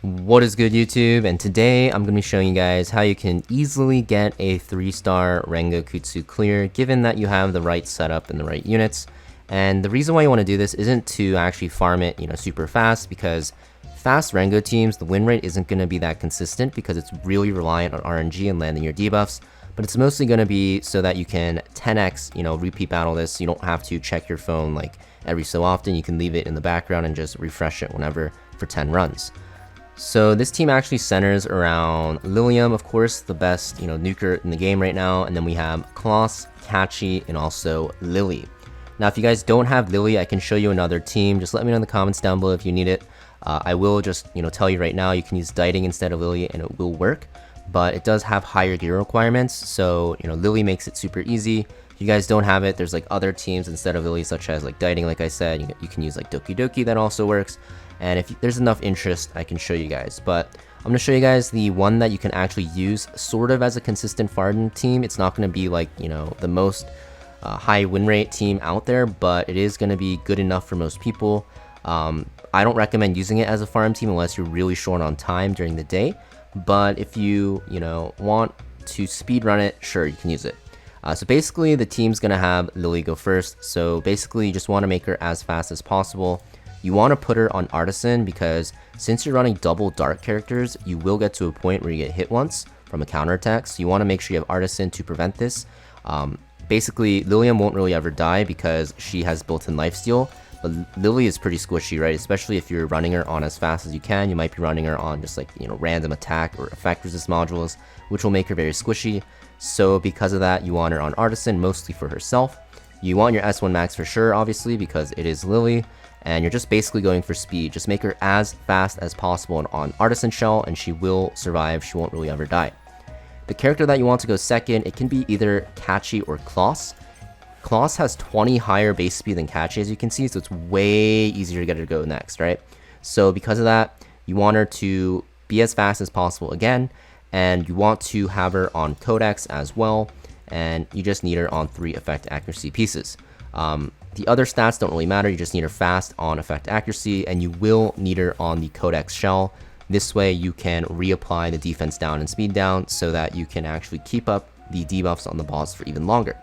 What is good, YouTube? And today I'm going to be showing you guys how you can easily get a 3-star Rengokutsu clear given that you have the right setup and the right units. And the reason why you want to do this isn't to actually farm it, super fast, because fast Rengo teams, the win rate isn't going to be that consistent because it's really reliant on RNG and landing your debuffs. But it's mostly going to be so that you can 10x, repeat battle this. You don't have to check your phone like every so often. You can leave it in the background and just refresh it whenever for 10 runs. So this team actually centers around Lilium, of course, the best, nuker in the game right now, and then we have Kloss, Catchy, and also Lily. Now, if you guys don't have Lily, I can show you another team. Just let me know in the comments down below if you need it. I will just, tell you right now, you can use Dieting instead of Lily, and it will work. But it does have higher gear requirements, so, Lily makes it super easy. If you guys don't have it, there's like other teams instead of Lily, such as like Dieting, like I said. You can use like Doki Doki, that also works. And if there's enough interest, I can show you guys. But I'm going to show you guys the one that you can actually use sort of as a consistent farm team. It's not going to be like, the most high win rate team out there, but it is going to be good enough for most people. I don't recommend using it as a farm team unless you're really short on time during the day. But if you, want to speed run it, sure, you can use it. So basically, the team's going to have Lily go first. So basically, you just want to make her as fast as possible. You want to put her on Artisan because since you're running double dark characters, you will get to a point where you get hit once from a counterattack. So you want to make sure you have Artisan to prevent this. Basically, Lilium won't really ever die because she has built-in lifesteal. But Lily is pretty squishy, right? Especially if you're running her on as fast as you can. You might be running her on just like, random attack or effect resist modules, which will make her very squishy. So because of that, you want her on Artisan, mostly for herself. You want your S1 max for sure, obviously, because it is Lily. And you're just basically going for speed. Just make her as fast as possible on Artisan Shell, and she will survive. She won't really ever die. The character that you want to go second, it can be either Catchy or Kloss. Kloss has 20 higher base speed than Catchy, as you can see, so it's way easier to get her to go next, right? So because of that, you want her to be as fast as possible again, and you want to have her on Codex as well, and you just need her on 3 effect accuracy pieces. The other stats don't really matter, you just need her fast on effect accuracy, and you will need her on the Codex Shell. This way you can reapply the defense down and speed down so that you can actually keep up the debuffs on the boss for even longer.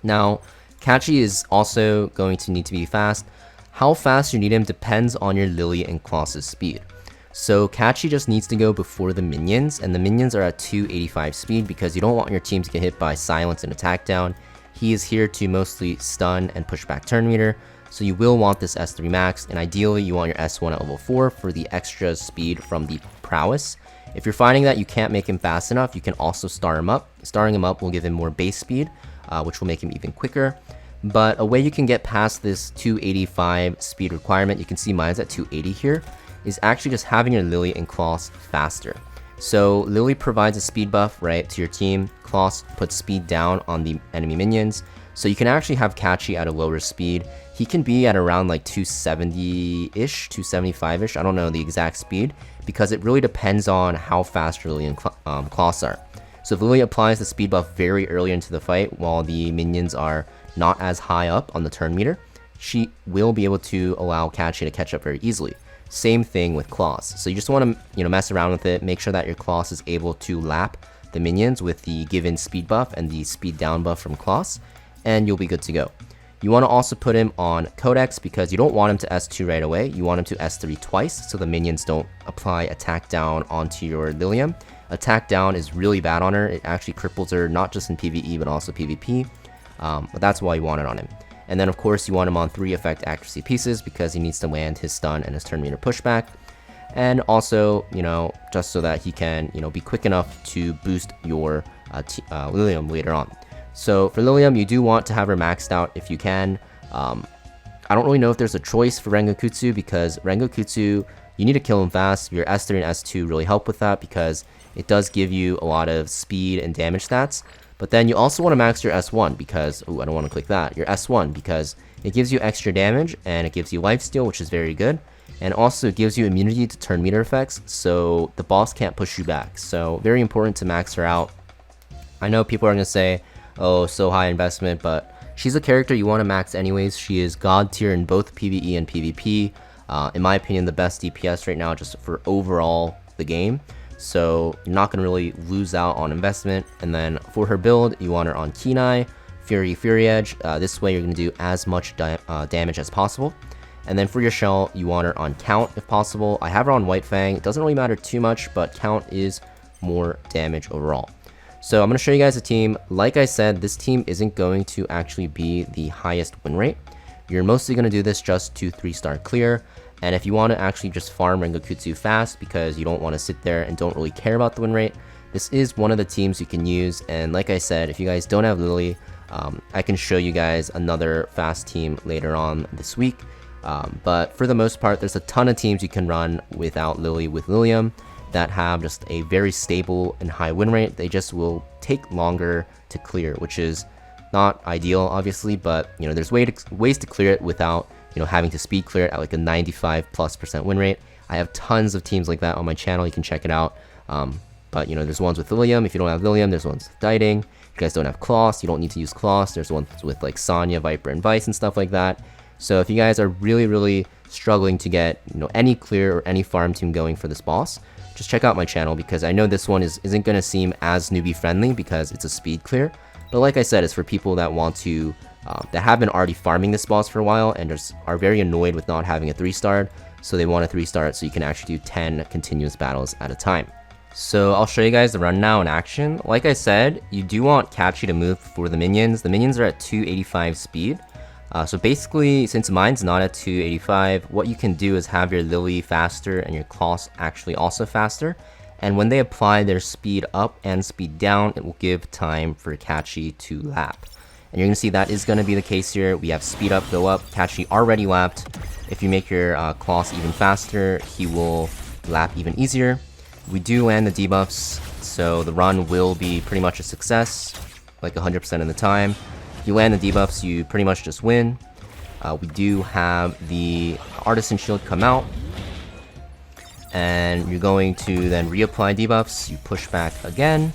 Now, Catchy is also going to need to be fast. How fast you need him depends on your Lily and Kloss's speed. So Catchy just needs to go before the minions, and the minions are at 285 speed because you don't want your team to get hit by silence and attack down. He is here to mostly stun and push back turn meter, so you will want this S3 max, and ideally you want your S1 at level 4 for the extra speed from the prowess. If you're finding that you can't make him fast enough, you can also star him up. Starring him up will give him more base speed, which will make him even quicker. But a way you can get past this 285 speed requirement, you can see mine's at 280 here, is actually just having your Lily and Kloss faster. So Lily provides a speed buff, right, to your team. Kloss puts speed down on the enemy minions. So you can actually have Catchy at a lower speed. He can be at around like 270-ish, 275-ish. I don't know the exact speed because it really depends on how fast Lily and Kloss are. So if Lily applies the speed buff very early into the fight while the minions are not as high up on the turn meter, she will be able to allow Catchy to catch up very easily. Same thing with Kloss. So you just want to, mess around with it, make sure that your Kloss is able to lap the minions with the given speed buff and the speed down buff from Kloss, and you'll be good to go. You want to also put him on Codex because you don't want him to S2 right away. You want him to S3 twice so the minions don't apply attack down onto your Lilium. Attack down is really bad on her. It actually cripples her not just in PvE but also PvP. But that's why you want it on him. And then of course you want him on 3 effect accuracy pieces because he needs to land his stun and his turn meter pushback. And also, just so that he can, be quick enough to boost your Lilium later on. So for Lilium, you do want to have her maxed out if you can. I don't really know if there's a choice for Rengokutsu because Rengokutsu, you need to kill him fast. Your S3 and S2 really help with that because it does give you a lot of speed and damage stats. But then you also want to max your S1 because, I don't want to click that, your S1 because it gives you extra damage and it gives you lifesteal, which is very good. And also it gives you immunity to turn meter effects, so the boss can't push you back. So very important to max her out. I know people are going to say, oh, so high investment, but she's a character you want to max anyways. She is god tier in both PvE and PvP. In my opinion, the best DPS right now just for overall the game. So you're not going to really lose out on investment. And then for her build, you want her on Kenai, Fury Edge. This way you're going to do as much damage as possible. And then for your shell, you want her on Count if possible. I have her on White Fang. It doesn't really matter too much, but Count is more damage overall. So I'm going to show you guys a team. Like I said, this team isn't going to actually be the highest win rate. You're mostly going to do this just to 3-star clear. And if you want to actually just farm Rengokutsu fast because you don't want to sit there and don't really care about the win rate, this is one of the teams you can use. And like I said, if you guys don't have Lily, I can show you guys another fast team later on this week. But for the most part, there's a ton of teams you can run without Lily with Lilium that have just a very stable and high win rate. They just will take longer to clear, which is not ideal, obviously, but you know, there's ways to clear it without, you know, having to speed clear it at like a 95+% win rate. I have tons of teams like that on my channel. You can check it out. But you know, there's ones with Lilium. If you don't have Lilium, there's ones with Diting. If you guys don't have Kloss, you don't need to use Kloss. There's ones with like Sonya, Viper, and Vice and stuff like that. So if you guys are really struggling to get, you know, any clear or any farm team going for this boss, just check out my channel, because I know this one isn't going to seem as newbie friendly because it's a speed clear. But like I said, it's for people that want to, that have been already farming this boss for a while and just are very annoyed with not having a 3-star. So they want a 3-star it so you can actually do 10 continuous battles at a time. So I'll show you guys the run now in action. Like I said, you do want Kachi to move before the minions. The minions are at 285 speed. So basically, since mine's not at 285, what you can do is have your Lily faster and your Kloss actually also faster. And when they apply their speed up and speed down, it will give time for Kachi to lap. And you're going to see that is going to be the case here. We have speed up, go up. Kachi already lapped. If you make your Kloss even faster, he will lap even easier. We do land the debuffs, so the run will be pretty much a success, like 100% of the time. If you land the debuffs, you pretty much just win. We do have the Artisan Shield come out, and you're going to then reapply debuffs. You push back again,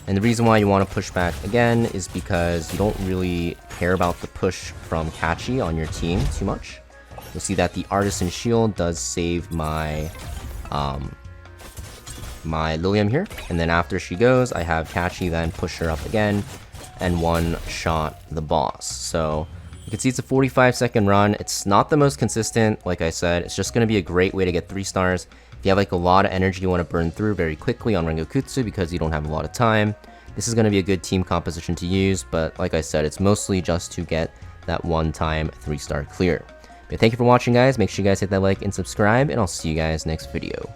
and the reason why you want to push back again is because you don't really care about the push from Kachi on your team too much. You'll see that the Artisan Shield does save my my Lilium here, and then after she goes, I have Kachi then push her up again and one-shot the boss. So you can see it's a 45-second run. It's not the most consistent, like I said. It's just going to be a great way to get 3 stars. If you have like a lot of energy you want to burn through very quickly on Rengokutsu because you don't have a lot of time, this is going to be a good team composition to use. But like I said, it's mostly just to get that one-time 3-star clear. But thank you for watching, guys. Make sure you guys hit that like and subscribe, and I'll see you guys next video.